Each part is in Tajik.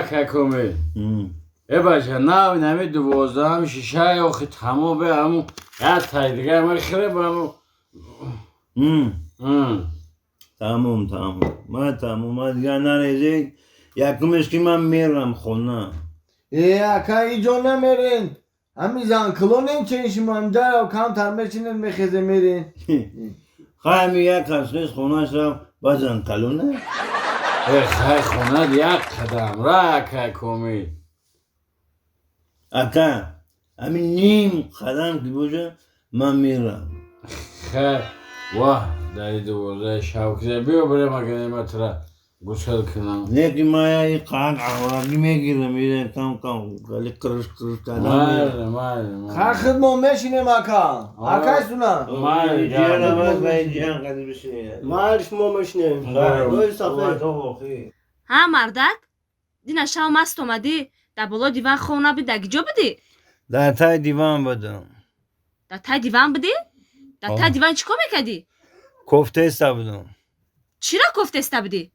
کاکومی باشه نه نمی 12 شیشه آخه تمام به همون قطعه دیگه من خیلی با همون تمام من دیگه نریزی یکمش که من میرم خونه اکا اینجا نمیرین همین زن کلونین چنشیم هم در و کم ترمشینن میخیزه میرین خواهی یک کسکش خونه شم بازن کلونه خیلی خونه یک قدم را کاکومی اکا همین نیم قدم که باشه من میرم خیلی واه داری 12 شوکه بیا بریم اگه نمیت را گوشل کنم لیکن ما این قاعد عوراقی میگیرم میره کم خیلی کرش کردم خرخد ما میشینیم اکا اکا سونا مارش ما میشینیم ها مردک دینا شب مست اومدی در بالا دیوان خونه نبودی در کجا بودی؟ در تای دیوان بودم در تای دیوان بودی؟ در تای دیوان چیکار میکردی؟ کوفته استا بودم چی را کوفته استا بودی؟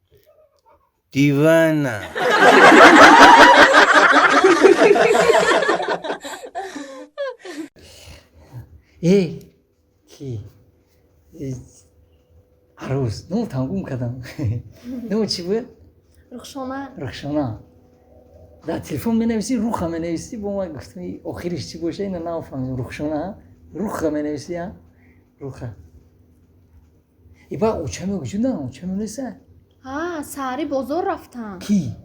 دیوان نه کی عروس نو تنگوم کردم نو چی بود؟ رخشانه در تلفن می نویسی روخ می نویسی با ما گفتم آخرش چی باشه اینو نفهمیدم رخشانه روخ می نویسی ها روخ ای با اوچه وجود نداره اوچه نیست ساری بازار رفتم کی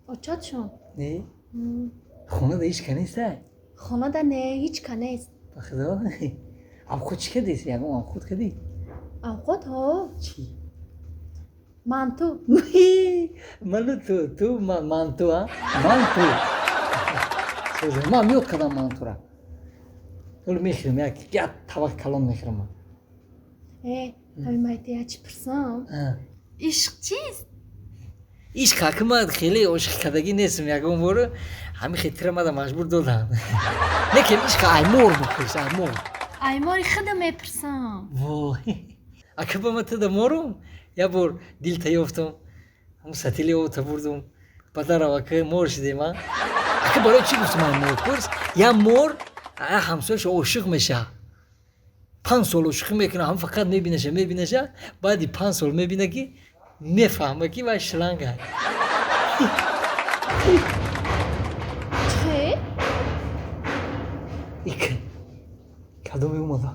اچاتشون نه خونه ده هیچ کنیست خونه ده نه هیچ کنیست بخدا اب خود چی کدیست یکم اب خود کدی اوقات ها چی مانتو منو تو مانتو ها مانتو من میاد کدام مانتو را اولو میخرم یک طبق کلان میخرم همین مایتی چی پرسم عشق چیست؟ عشق که من خیلی عاشق کردگی نیستم یکم برو همین خیلی من مجبور دادم لیکن عشق ایمور بپرس ایماری خودم میپرسم وای اگه با من تا مورم یا بار دیل تیافتم همون ستیلی او تا بردم پدر و که مور شدیم اگه برای چی گفتم من مور پرس یا مور همسایش عاشق میشه 5 سال عاشق میکنه هم فقط میبینه بعدی 5 سال میبینه که میفهمه که وای شلنگه چه؟ ایک کدومی اومده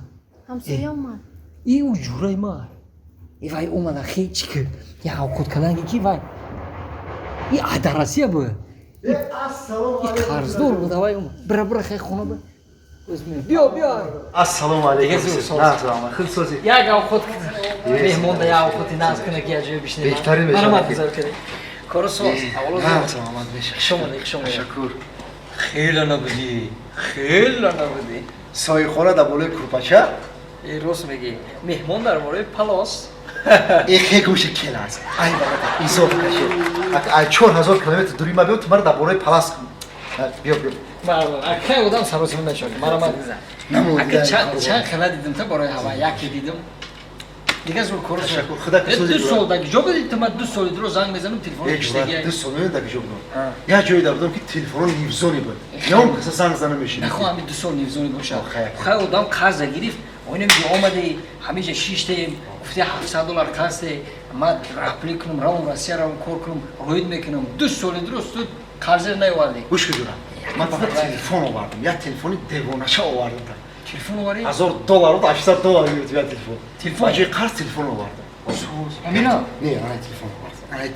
همسایه اومد ای او جورای ما ای وای اومده خیلی چی که یا اوکود کلنگی که وای ای عدرسیه بود ای قرضدار بود وای اومد برا خیلی خونه بود بیا السلام علیکم خیلی سوزی یک اوقات مهمون ده یا اوقاتی ناز کنه که اجازه بشینه بهترین میشه مرا بذار کنه کارو ساز اولا سلامت میشه شما تشکر خیلی نبودی سایه خونه در بالای کروپاچه ای روز میگی مهمون در بالای پلاس این خیلی گوشه کل است ای بابا ایزا بکشه ای 4000 کیلومتر دوری ما بیام تو مرا در بالای پلاس کن بیا اگه بودم سروسمون نشد مرا دیدم اگه چند خلا دیدم تا برای هوا یکی دیدم دیگه زور کارو تشکر خدا کسوزی 2 سال دیگه جا بدید تو من 2 سال درو زنگ میزنم تلفن یک جور 2 سال دیگه جو بودم یه جایی در بودم که تلفن نیوزونی بود یا اون کسا زنگ زنم میشین نخواه همین 2 سال نیوزونی باشه خیلی آدم قرض گرفت اونم جو آمده همیشه 6 تیم گفته $700 قرض ما راپلی کنم راون راسیا راون کار کنم روید میکنم 2 سال درست تو قرض نیاوردی گوش کن من فقط تلفن آوردم یا تلفن دیوانه‌شو آوردم تلفن آوردی $1000 و $800 میاد یا تلفن چه قرض تلفن آوردم امینا نه انا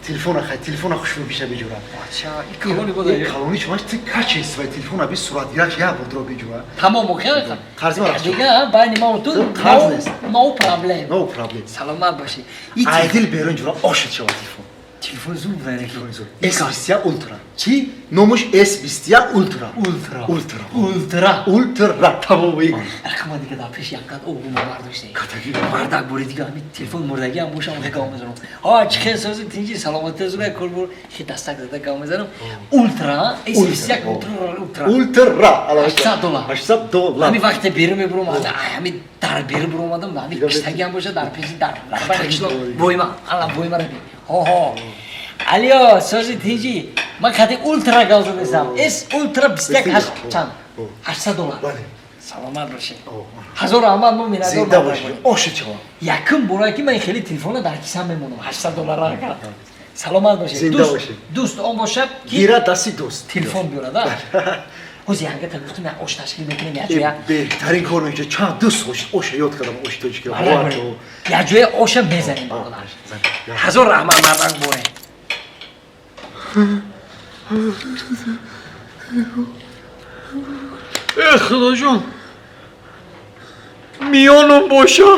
تلفن خیلی تلفن خوش میشه بجورم چا این کلونی بود این کلونی شما چه کاچی است و تلفن ابی صورت گیرش یا بودرو بجورم تمام اوکی قرض ما دیگه باید ما تو قرض نیست نو پرابلم نو پرابلم سلامت باشی ایدل بیرون جورا آشت شو телефон зуд буда S20 Ultra. Чи? Номуш S20 Ultra. ултра Ultra. ултра Ultra. Тамоми. рахма дига дар пеш як қад оғу ма бардоштем бардак бури дига ҳамин телефон мурдаги ҳам бошам ҳе гав мезанам чи хел сози тинҷи саломати зура курбур хи дастак дада гав мезанам ултра S21 ултра Ultra. $800 $800. ҳамин вақте беру мебурам ҳамин дар беру буромадам ҳамин киштаги ҳам боша дар пеши дар бойма алла бойма раби ҳо алиё сози тинҷи ман кади ултра гав задесам S ултра 21 чанд $800 саломат бошед ҳазору ҳамад мо минадор Зинда боши. Оши чава. якум бора ки ман хеле телефона дар кисам мемонам $800 саломат бошед Зинда бошед. дӯст он бошад ки Гира дасти дост. телефон биёрада ҳози ҳангата гуфтум як ош ташкил мекунем як ҷоя беҳтарин кор меша чанд дӯст оша ёд кардам ош тоҷика як ҷоя оша мезанем ҳазор раҳмат мардан боре худоҷон миёном боша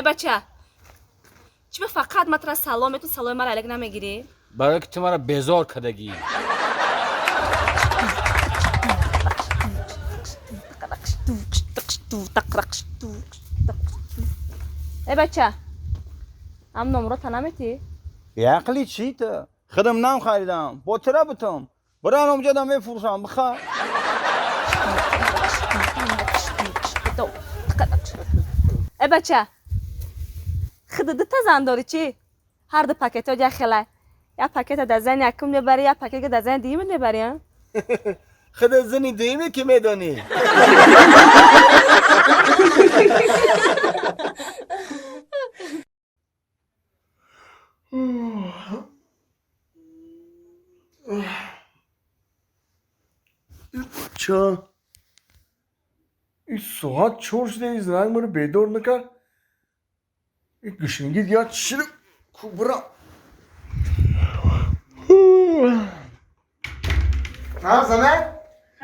бача чӣ ба фақат матра салом метун саломи мара алак намегирӣ барои ки ту маро безор кардагӣ бача ҳам номрота наметӣ یعقلی چی تو؟ خودم نام خریدم با ترا بتم برای اونجا دم بفروشم بخواه бача хидиди тазан дорӣ чӣ ҳар ду пакетҳо ҷа хелай як пакета дар зани якум мебарӣ як пакетга дар зани дуюмит мебарӣ خود زنی دیمی که میدانی چه؟ این ساعت چور شده این زنگ منو بیدار نکرد این گشنگی دیاد چرا کبرا ها زنگ؟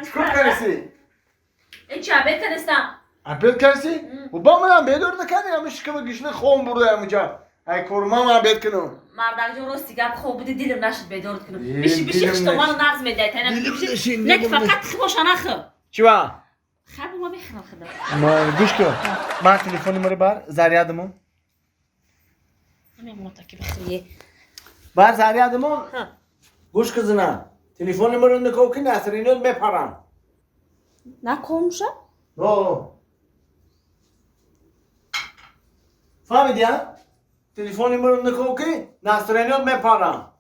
چکار کرسی؟ چی عبید کنستم عبید کرسی؟ و با من بیدار نکنی همیشه که گشنه خون برده همونجا ای کورما من عبید کنم مردک جو راستی گپ خوب بودی دیلم نشد بیدارت کنم دیلم بیشی نشد. اشتوان نغز میده نک فقط خوش نخم چی با؟ خب ما بخرم خدا ما گوش کن من تلفنی مرا بر زریادمون همین متکی بخریه بر زریادمون گوش کزنا تلفنی مرا نکو که نسرینات میپرم نکنشه نه فهمیدی ها؟ تلفنی مرا نکو که نسرینات میپرم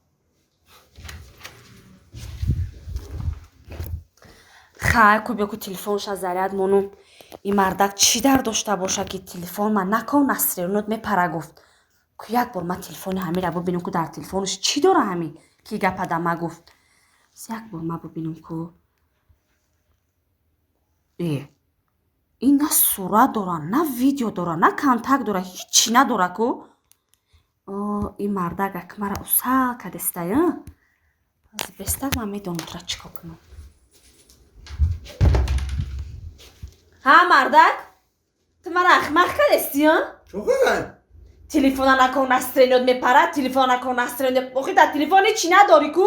خای کوبیکو تلفنش از زریاد مونو این مردک چی در داشته باشه که تلفن من نکن نسرینات میپره گفت که یک بار من تلفن همین را ببینم که در تلفنش چی داره همین که گپ دمه گفت یک بار من ببینم که این نه صورت داره نه ویدیو داره نه کانتاکت داره هیچی نداره که این مردک اکمه را اصال کدسته از بستک من میدونم ترا چیکار کنم ها مردک تو من اخمق کدستی ها چو کنن؟ تلفن نکن نسترینات میپره تلفن نکن نسترینات بخی در تلفن چی نداری کو؟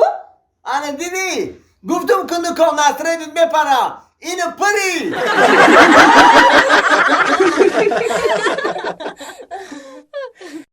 آنه دیدی گفتم که نکن نسرینات میپره اینو پری